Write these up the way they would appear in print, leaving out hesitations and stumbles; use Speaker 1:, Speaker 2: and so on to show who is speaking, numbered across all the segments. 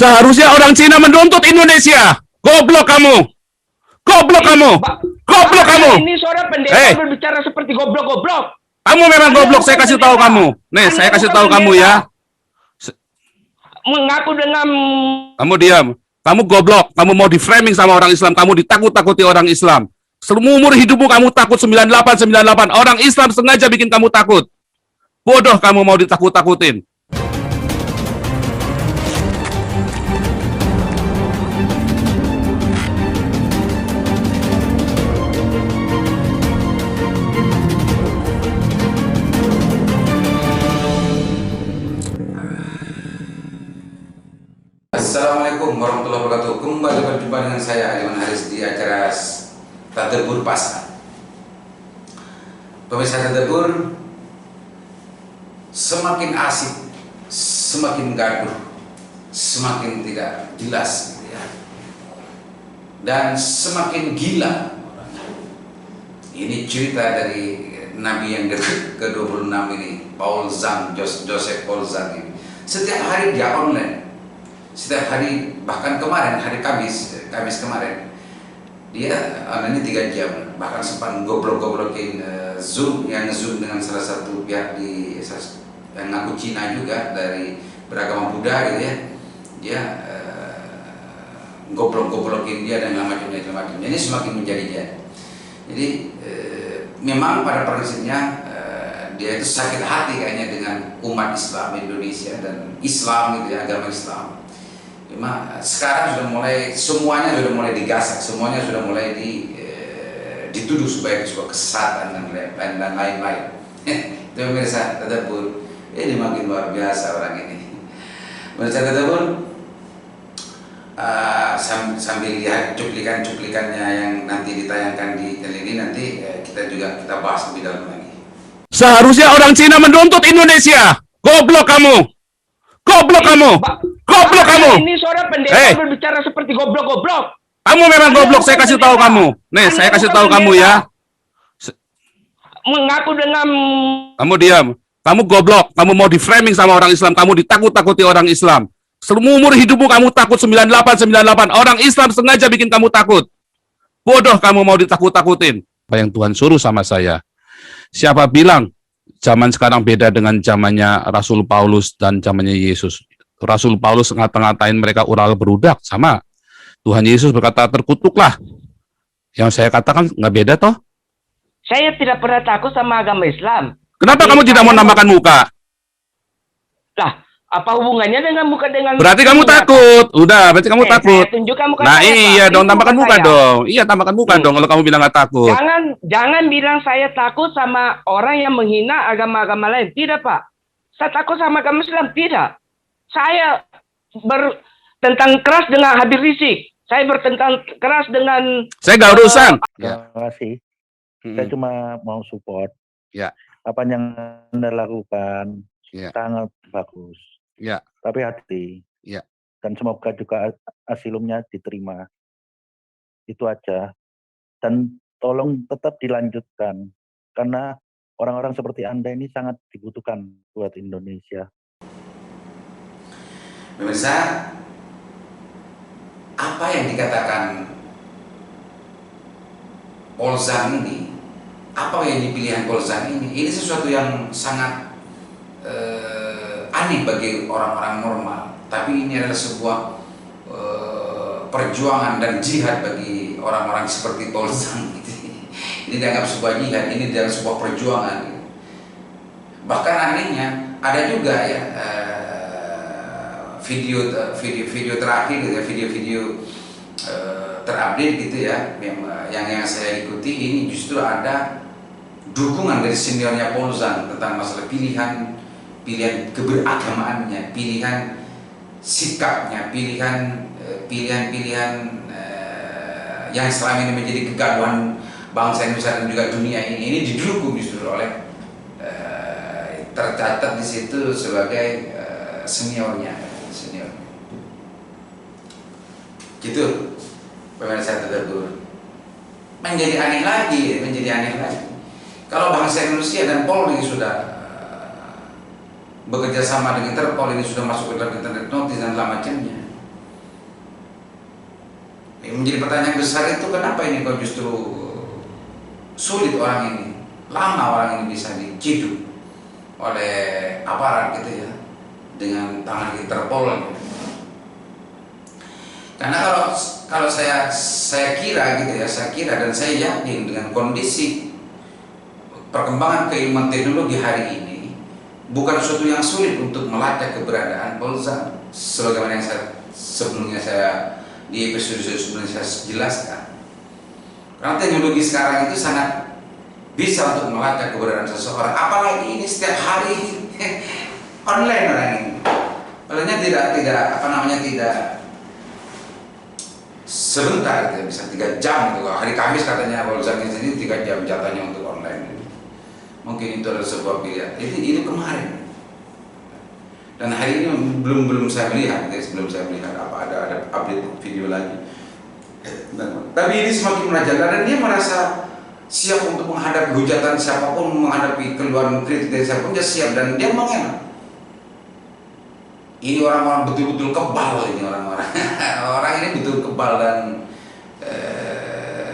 Speaker 1: Seharusnya orang Cina menuntut Indonesia. Goblok kamu. Goblok kamu. Goblok kamu.
Speaker 2: Ini suara pendeta berbicara seperti goblok-goblok.
Speaker 1: Kamu memang goblok, saya kasih tahu kamu. Nih, saya kasih tahu kamu ya.
Speaker 2: Mengaku dengan...
Speaker 1: Kamu diam. Kamu goblok. Kamu mau di-framing sama orang Islam. Kamu ditakut-takuti orang Islam. Seumur hidupmu kamu takut 98. Orang Islam sengaja bikin kamu takut. Bodoh kamu mau ditakut-takutin.
Speaker 3: Assalamualaikum warahmatullahi wabarakatuh. Kembali berjumpa dengan saya Aliman Haris di acara Tadabbur Pasar. Pemirsa Tadabbur, semakin asik, semakin gaduh, semakin tidak jelas, gitu ya. Dan semakin gila. Ini cerita dari Nabi yang ke-26 ini, Joseph Paul Zhang ini. Setiap hari dia online. Setiap hari, bahkan kemarin hari Kamis kemarin dia online 3 jam, bahkan sempat goblok-goblokin Zoom dengan salah satu pihak yang ngaku Cina juga dari beragama Buddha gitu ya. Dia goblok-goblokin dia dan macamnya. Ini semakin menjadi-jadi. Jadi memang pada prinsipnya dia itu sakit hati kayaknya dengan umat Islam Indonesia dan Islam gitu ya, agama Islam. Cuma sekarang semuanya sudah mulai digasak, semuanya sudah mulai dituduh sebagai sebuah kesesatan dan lain-lain. Itu pemirsa Tadabbur, ini makin luar biasa orang ini. Pemirsa Tadabbur, sambil lihat cuplikannya yang nanti ditayangkan di channel ini, nanti kita bahas lebih dalam lagi.
Speaker 1: Seharusnya orang Cina menuntut Indonesia. Goblok kamu. Goblok kamu. Goblok kamu.
Speaker 2: Ini suara pendeta berbicara seperti goblok-goblok.
Speaker 1: Kamu memang goblok, saya kasih tahu kamu. Nih, saya kasih tahu kamu ya.
Speaker 2: Mengaku dengan...
Speaker 1: Kamu diam. Kamu goblok. Kamu mau di-framing sama orang Islam. Kamu ditakut-takuti orang Islam. Seumur hidupmu kamu takut 98. Orang Islam sengaja bikin kamu takut. Bodoh kamu mau ditakut-takutin. Apa yang Tuhan suruh sama saya. Siapa bilang zaman sekarang beda dengan zamannya Rasul Paulus dan zamannya Yesus? Rasul Paulus ngata-ngatain mereka ural berudak, sama. Tuhan Yesus berkata terkutuklah. Yang saya katakan nggak beda toh?
Speaker 2: Saya tidak pernah takut sama agama Islam.
Speaker 1: Kenapa kamu tidak mau namakan muka?
Speaker 2: Lah, apa hubungannya dengan muka dengan...
Speaker 1: Berarti kamu takut. Udah, berarti kamu takut.
Speaker 2: Tunjukkan muka
Speaker 1: nah
Speaker 2: saya,
Speaker 1: iya
Speaker 2: Pak.
Speaker 1: dong, tambahkan muka dong. Iya, tambahkan muka dong kalau kamu bilang nggak takut.
Speaker 2: Jangan bilang saya takut sama orang yang menghina agama-agama lain. Tidak, Pak. Saya takut sama agama Islam. Tidak. Saya bertentang keras dengan Habib Rizik. Saya bertentang keras dengan...
Speaker 1: Saya nggak urusan.
Speaker 4: Terima kasih. Saya cuma mau support.
Speaker 1: Ya.
Speaker 4: Apa yang Anda lakukan sangat bagus.
Speaker 1: Ya.
Speaker 4: Tapi hati.
Speaker 1: Ya.
Speaker 4: Dan semoga juga asilumnya diterima. Itu aja. Dan tolong tetap dilanjutkan. Karena orang-orang seperti Anda ini sangat dibutuhkan buat Indonesia.
Speaker 3: Pemirsa, apa yang dikatakan Paul Zhang ini, apa yang dipilihan Paul Zhang ini sesuatu yang sangat aneh bagi orang-orang normal. Tapi ini adalah sebuah perjuangan dan jihad bagi orang-orang seperti Paul Zhang. Ini dianggap sebuah jihad, ini dianggap sebuah perjuangan. Bahkan anehnya ada juga ya video terakhir gitu ya, video terupdate gitu ya, yang saya ikuti ini justru ada dukungan dari seniornya Paul Zhang tentang masalah pilihan keberagamaannya, pilihan sikapnya, pilihan yang selama ini menjadi kegaduhan bangsa Indonesia dan juga dunia ini didukung justru oleh tercatat di situ sebagai seniornya. Gitu, pemirsa Tadabbur. Menjadi aneh lagi. Kalau bangsa Indonesia dan Polri sudah bekerja sama dengan Interpol, ini sudah masuk ke dalam internet notice dan macamnya. Yang menjadi pertanyaan besar itu kenapa ini kok justru sulit orang ini, lama orang ini bisa diciduk oleh aparat gitu ya, dengan tangan Interpol gitu. Karena kalau saya kira gitu ya, saya kira dan saya yakin dengan kondisi perkembangan keilmuan teknologi hari ini bukan sesuatu yang sulit untuk melacak keberadaan Polza, sebagaimana yang sebelumnya saya di episode sebelumnya saya jelaskan. Karena teknologi sekarang itu sangat bisa untuk melacak keberadaan seseorang, apalagi ini setiap hari online orang ini. Palingnya tidak sebentar gitu, bisa 3 jam gitu. Hari Kamis katanya Polza ini sendiri 3 jam jatahnya untuk online. Mungkin itu adalah sebuah pilihan. Itu kemarin. Dan hari ini belum saya melihat, sebelum saya melihat apa ada update video lagi. Tapi ini semakin merajalela dan dia merasa siap untuk menghadapi hujatan siapapun, menghadapi keluhan kritik dari siapapun, dia siap dan dia mengelak. Ini orang-orang betul-betul kebal ini orang-orang. Orang ini betul kebal dan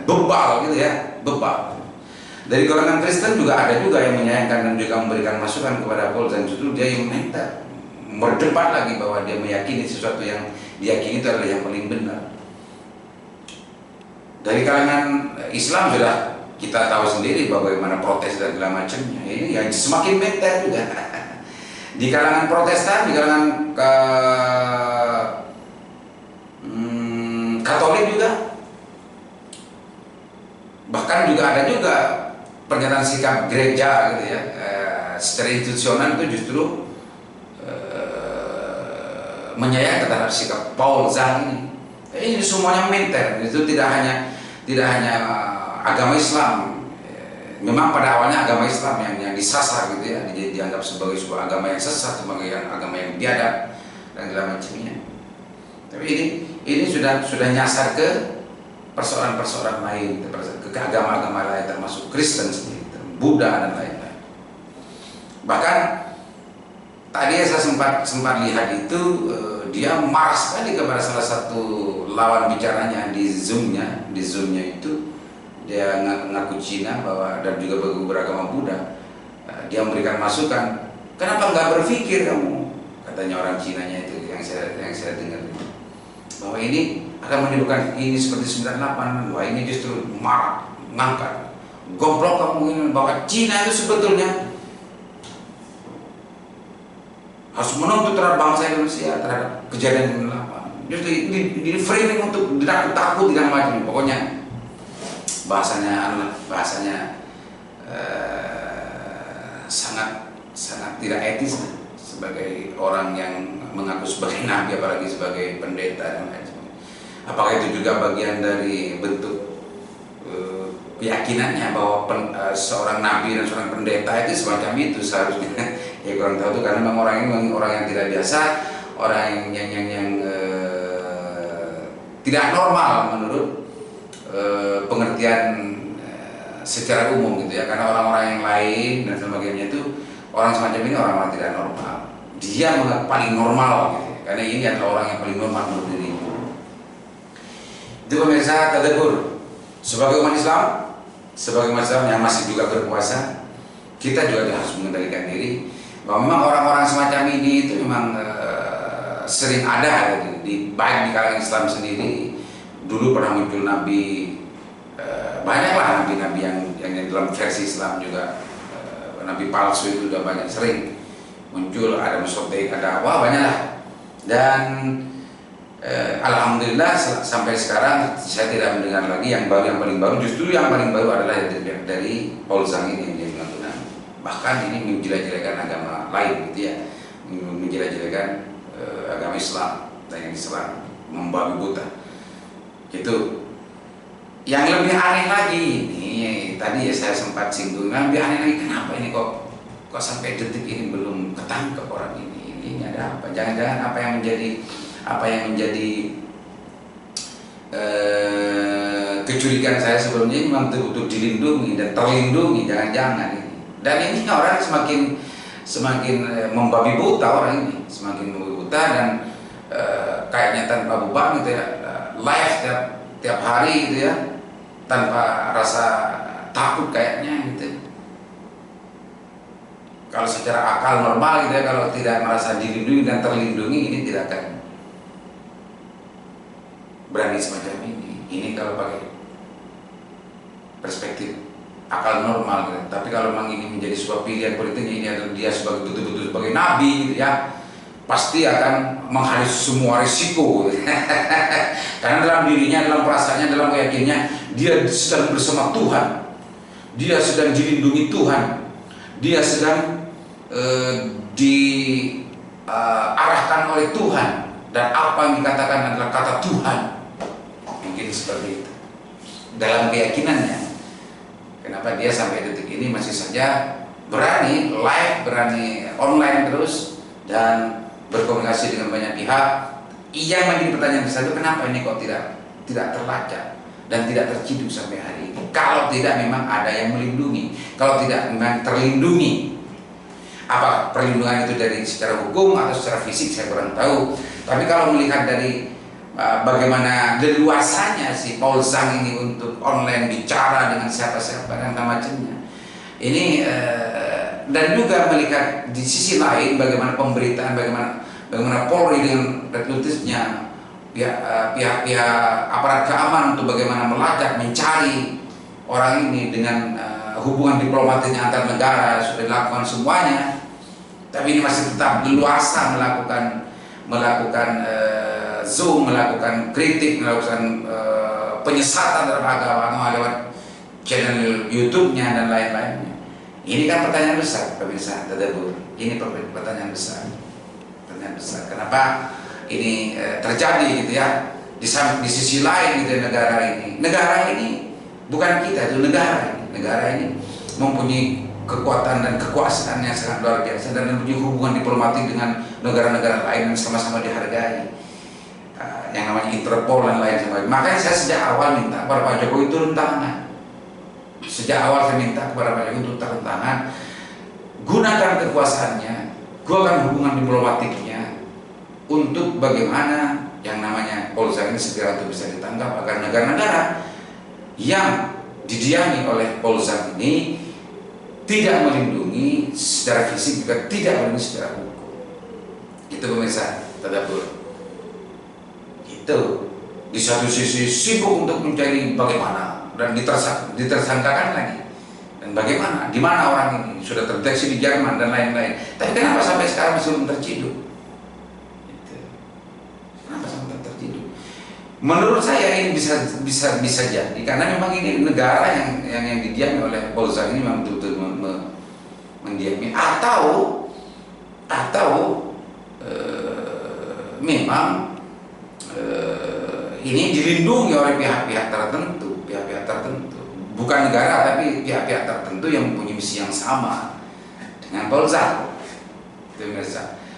Speaker 3: bebal gitu ya, bebal. Dari golongan Kristen juga ada juga yang menyayangkan dan juga memberikan masukan kepada Polza, dan justru dia yang minta berdebat lagi bahwa dia meyakini sesuatu yang diyakini itu adalah yang paling benar. Dari kalangan Islam sudah kita tahu sendiri bagaimana protes dan segala macamnya. Ini yang semakin better juga. Di kalangan Protestan, di kalangan Katolik juga, bahkan juga ada juga pernyataan sikap gereja gitu ya, secara institusional itu justru menyayangkan terhadap sikap Polza ini. Ini semuanya menter, itu tidak hanya agama Islam. Memang pada awalnya agama Islam yang disasar gitu ya, dianggap sebagai sebuah agama yang sesat, sebagai agama yang biadab dan segala macamnya. Tapi ini sudah nyasar ke persoalan-persoalan lain, ke agama-agama lain, termasuk Kristen sendiri, Buddha dan lain-lain. Bahkan tadi saya sempat lihat itu dia marah sekali kepada salah satu lawan bicaranya di Zoom-nya itu. Dia ngaku Cina bahwa dan juga beragama Buddha. Dia memberikan masukan, kenapa nggak berpikir kamu, katanya orang Cinanya itu yang saya dengar, bahwa ini akan menimbulkan ini seperti 98. Wah, ini justru marah, ngangkat, goblok kamu ini, bahwa Cina itu sebetulnya harus menuntut terhadap bangsa Indonesia terhadap kejadian 98. Justru di framing untuk takut dengan macam ini. Pokoknya bahasanya sangat tidak etis sebagai orang yang mengaku sebagai nabi, apalagi sebagai pendeta dan lain sebagainya. Apakah itu juga bagian dari bentuk keyakinannya bahwa seorang nabi dan seorang pendeta itu semacam itu seharusnya? Ya kurang tahu tuh, karena memang orang ini orang yang tidak biasa, orang yang tidak normal menurut pengertian secara umum gitu ya. Karena orang-orang yang lain dan sebagainya itu orang semacam ini orang-orang tidak normal. Dia menganggap paling normal gitu ya. Karena ini adalah orang yang paling normal menurut dirinya. Itu pemirsa tadabbur, sebagai umat Islam yang masih juga berpuasa, kita juga harus mengendalikan diri bahwa memang orang-orang semacam ini itu memang sering ada di baik di kalangan Islam sendiri. Dulu pernah muncul nabi, banyaklah nabi-nabi yang dalam versi Islam juga, nabi palsu itu sudah banyak, sering muncul, ada Musotek, ada banyaklah. Dan alhamdulillah sampai sekarang saya tidak mendengar lagi yang paling baru. Justru yang paling baru adalah dari Polza ini yang dia melakukan. Bahkan ini menjelek-jelekan agama lain gitu ya, menjelek-jelekan agama Islam dan yang diserang, membabi buta. Itu yang lebih aneh lagi ini, tadi ya saya sempat singgung, lebih aneh lagi, kenapa ini kok sampai detik ini belum ketangkep orang ini ada apa? Jangan-jangan apa yang menjadi kecurigaan saya sebelumnya ini memang betul-betul dilindungi dan terlindungi, jangan-jangan ini. Dan ini orang semakin membabi buta, orang ini semakin membabi buta, dan kayaknya tanpa beban gitu ya, live tiap hari gitu ya, tanpa rasa takut kayaknya gitu. Kalau secara akal normal gitu ya, kalau tidak merasa dilindungi dan terlindungi, ini tidak akan berani semacam ini. Ini kalau pakai perspektif akal normal gitu. Tapi kalau memang ini menjadi sebuah pilihan politiknya, ini adalah dia sebagai betul-betul sebagai nabi gitu ya, pasti akan menghadapi semua risiko gitu. Karena dalam dirinya, dalam perasaannya, dalam keyakinannya, dia sedang bersama Tuhan, dia sedang dilindungi Tuhan, dia sedang diarahkan oleh Tuhan, dan apa yang dikatakan adalah kata Tuhan. Mungkin seperti itu dalam keyakinannya. Kenapa dia sampai detik ini masih saja berani live, berani online terus, dan berkomunikasi dengan banyak pihak. Yang menjadi pertanyaan besar itu, kenapa ini kok tidak terlacak dan tidak terciduk sampai hari ini? Kalau tidak memang ada yang melindungi, kalau tidak memang terlindungi. Apa perlindungan itu dari secara hukum atau secara fisik, saya kurang tahu. Tapi kalau melihat dari bagaimana leluasanya si Paul Zhang ini untuk online bicara dengan siapa-siapa dan macamnya, ini dan juga melihat di sisi lain bagaimana pemberitaan, bagaimana Polri dengan rekrutisnya, pihak-pihak aparat keamanan untuk bagaimana melacak, mencari orang ini dengan hubungan diplomatiknya antar negara sudah dilakukan semuanya, tapi ini masih tetap leluasa melakukan Zoom, melakukan kritik, melakukan penyesatan terhadap agama lewat channel YouTube-nya dan lain-lainnya. Ini kan pertanyaan besar, pemirsa Tadabbur. Ini pertanyaan besar. Pertanyaan besar. Kenapa ini terjadi gitu ya? Di sisi lain gitu negara ini bukan kita, itu negara ini mempunyai kekuatan dan kekuasaan yang sangat luar biasa, dan mempunyai hubungan diplomatik dengan negara-negara lain yang sama-sama dihargai, yang namanya Interpol dan lain sebagainya. Makanya saya sejak awal minta kepada Pak Jokowi turun tangan. Sejak awal saya minta kepada Pak Jokowi untuk turun tangan, gunakan kekuasaannya, gunakan hubungan diplomatiknya untuk bagaimana yang namanya Paul Zhang ini segera untuk bisa ditangkap, agar negara-negara yang didiami oleh Paul Zhang ini tidak melindungi secara fisik, juga tidak melindungi secara hukum. Itu pemirsa Tadabbur. Itu di satu sisi sibuk untuk mencari bagaimana, dan ditersangkakan lagi, dan bagaimana, di mana orang ini sudah terdeteksi di Jerman dan lain-lain. Tapi kenapa sampai sekarang masih belum terciduk? Kenapa sampai terciduk? Menurut saya ini bisa jadi karena memang ini negara yang didiami oleh Paul Zhang ini memang betul-betul mendiami, atau memang ini dilindungi oleh pihak-pihak tertentu, bukan negara tapi pihak-pihak tertentu yang mempunyai misi yang sama dengan Paul Zhang.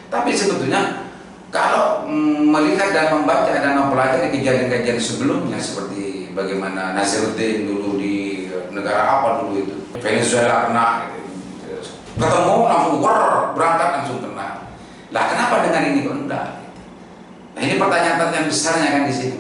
Speaker 3: Tapi sebetulnya kalau melihat dan membaca dan mempelajari kejadian-kejadian sebelumnya, seperti bagaimana Nazaruddin dulu di negara apa dulu itu, Venezuela kena, ketemu langsung berangkat langsung kena. Lah kenapa dengan ini kok enggak? Nah ini pertanyaan besarnya kan di sini,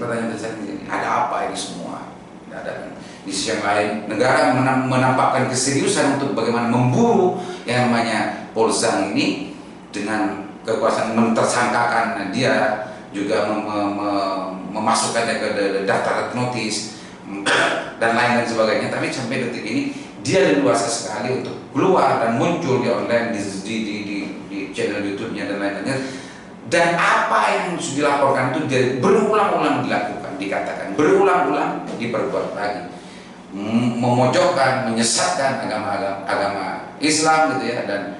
Speaker 3: ada apa ini semua? Tidak ada. Di sisi yang lain, negara menampakkan keseriusan untuk bagaimana memburu yang namanya Paul Zhang ini dengan kekuasaan, mentersangkakan dia, juga memasukkannya ke daftar notis dan lain sebagainya. Tapi sampai detik ini dia leluasa sekali untuk keluar dan muncul di online, di channel YouTube-nya dan lain-lainnya. Dan apa yang sudah dilaporkan itu berulang-ulang dilakukan, dikatakan berulang-ulang, diperbuat lagi, memojokkan, menyesatkan agama Islam gitu ya, dan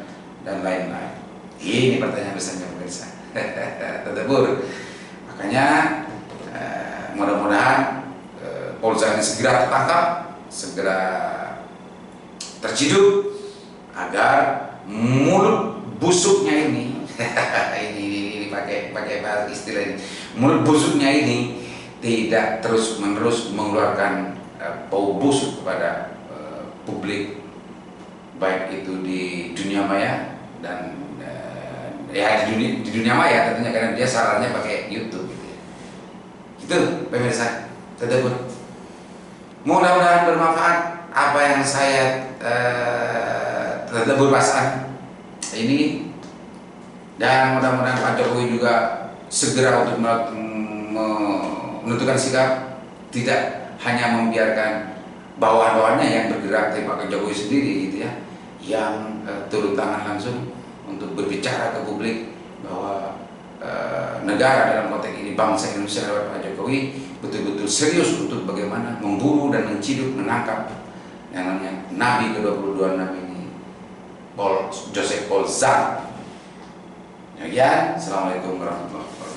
Speaker 3: lain-lain. Ini pertanyaan besarnya pemirsa Tadabbur. Makanya mudah-mudahan Paul Zhang ini segera tertangkap, segera terciduk, agar mulut busuknya ini ini pakai bahasa istilah ini, mulut busuknya ini tidak terus-menerus mengeluarkan bau busuk kepada publik, baik itu di dunia maya dan ya di dunia maya tentunya, karena dia sarannya pakai YouTube gitu ya. Itu pemirsa Tadabur. Mudah-mudahan bermanfaat apa yang saya tadabur bahasan ini, dan mudah-mudahan Pak Jokowi juga segera untuk menentukan sikap, tidak hanya membiarkan bawah-bawahnya yang bergerak, tapi Pak Jokowi sendiri gitu ya, yang turun tangan langsung untuk berbicara ke publik bahwa negara dalam konteks ini bangsa Indonesia lewat Pak Jokowi betul-betul serius untuk bagaimana memburu dan menciduk, menangkap yang namanya Nabi ke-22 Nabi ini, Joseph Paul Zak. Demikian, Assalamualaikum warahmatullahi wabarakatuh.